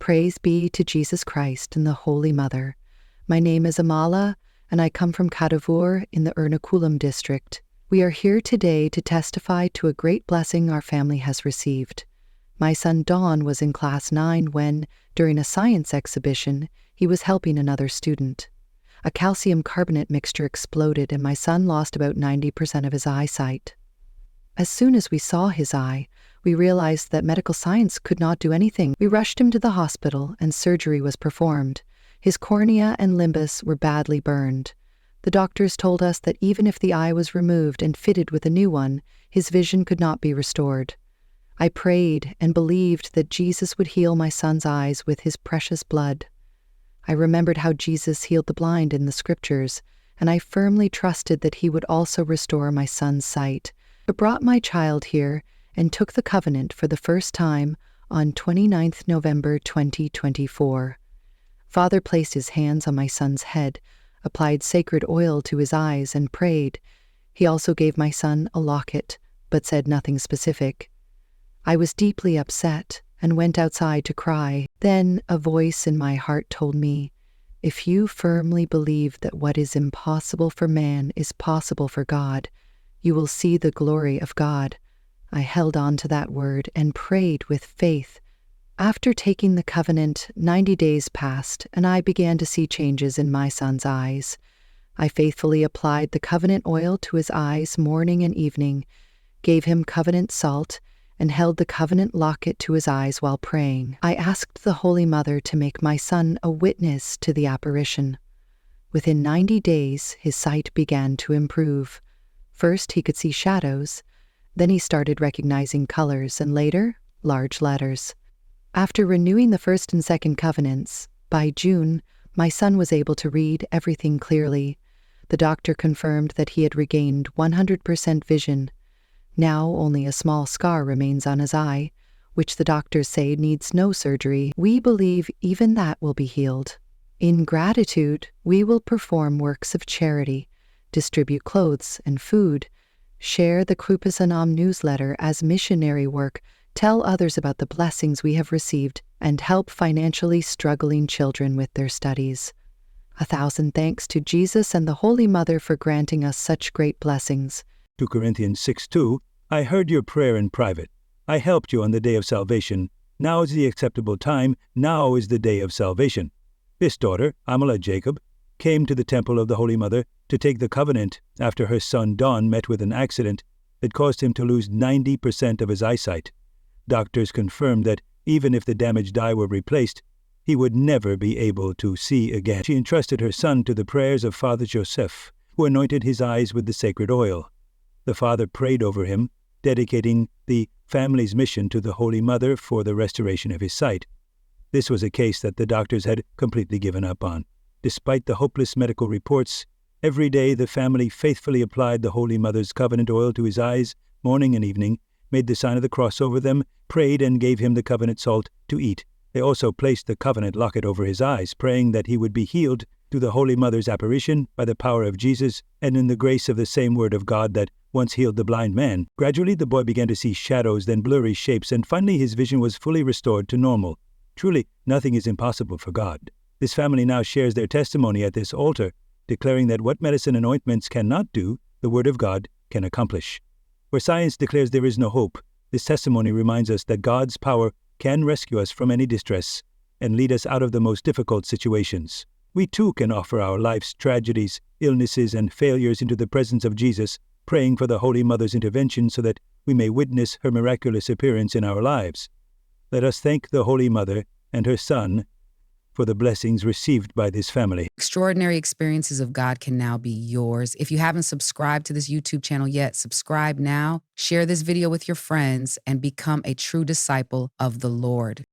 Praise be to Jesus Christ and the Holy Mother. My name is Amala, and I come from Kadavur in the Ernakulam district. We are here today to testify to a great blessing our family has received. My son Don was in class 9 when, during a science exhibition, he was helping another student. A calcium carbonate mixture exploded and my son lost about 90% of his eyesight. As soon as we saw his eye, we realized that medical science could not do anything. We rushed him to the hospital and surgery was performed. His cornea and limbus were badly burned. The doctors told us that even if the eye was removed and fitted with a new one, his vision could not be restored. I prayed and believed that Jesus would heal my son's eyes with his precious blood. I remembered how Jesus healed the blind in the scriptures, and I firmly trusted that he would also restore my son's sight. I brought my child here and took the covenant for the first time on 29th November 2024. Father placed his hands on my son's head, applied sacred oil to his eyes, and prayed. He also gave my son a locket, but said nothing specific. I was deeply upset and went outside to cry. Then a voice in my heart told me, "If you firmly believe that what is impossible for man is possible for God, you will see the glory of God." I held on to that word and prayed with faith. After taking the covenant, 90 days passed, and I began to see changes in my son's eyes. I faithfully applied the covenant oil to his eyes morning and evening, gave him covenant salt, and held the covenant locket to his eyes while praying. I asked the Holy Mother to make my son a witness to the apparition. Within 90 days, his sight began to improve. First, he could see shadows. Then he started recognizing colors, and later, large letters. After renewing the first and second covenants, by June, my son was able to read everything clearly. The doctor confirmed that he had regained 100% vision. Now only a small scar remains on his eye, which the doctors say needs no surgery. We believe even that will be healed. In gratitude, we will perform works of charity, distribute clothes and food, share the Kreupasanam newsletter as missionary work, tell others about the blessings we have received, and help financially struggling children with their studies. 1,000 thanks to Jesus and the Holy Mother for granting us such great blessings. 2 Corinthians 6:2, I heard your prayer in private. I helped you on the day of salvation. Now is the acceptable time. Now is the day of salvation. This daughter, Amala Jacob, came to the temple of the Holy Mother to take the covenant after her son Don met with an accident that caused him to lose 90% of his eyesight. Doctors confirmed that even if the damaged eye were replaced, he would never be able to see again. She entrusted her son to the prayers of Father Joseph, who anointed his eyes with the sacred oil. The father prayed over him, dedicating the family's mission to the Holy Mother for the restoration of his sight. This was a case that the doctors had completely given up on. Despite the hopeless medical reports, every day the family faithfully applied the Holy Mother's covenant oil to his eyes, morning and evening, made the sign of the cross over them, prayed and gave him the covenant salt to eat. They also placed the covenant locket over his eyes, praying that he would be healed through the Holy Mother's apparition by the power of Jesus and in the grace of the same word of God that once healed the blind man. Gradually the boy began to see shadows, then blurry shapes, and finally his vision was fully restored to normal. Truly, nothing is impossible for God. This family now shares their testimony at this altar, declaring that what medicine and ointments cannot do, the Word of God can accomplish. Where science declares there is no hope, this testimony reminds us that God's power can rescue us from any distress and lead us out of the most difficult situations. We too can offer our life's tragedies, illnesses, and failures into the presence of Jesus, praying for the Holy Mother's intervention so that we may witness her miraculous appearance in our lives. Let us thank the Holy Mother and her Son for the blessings received by this family. Extraordinary experiences of God can now be yours. If you haven't subscribed to this YouTube channel yet, subscribe now, share this video with your friends, and become a true disciple of the Lord.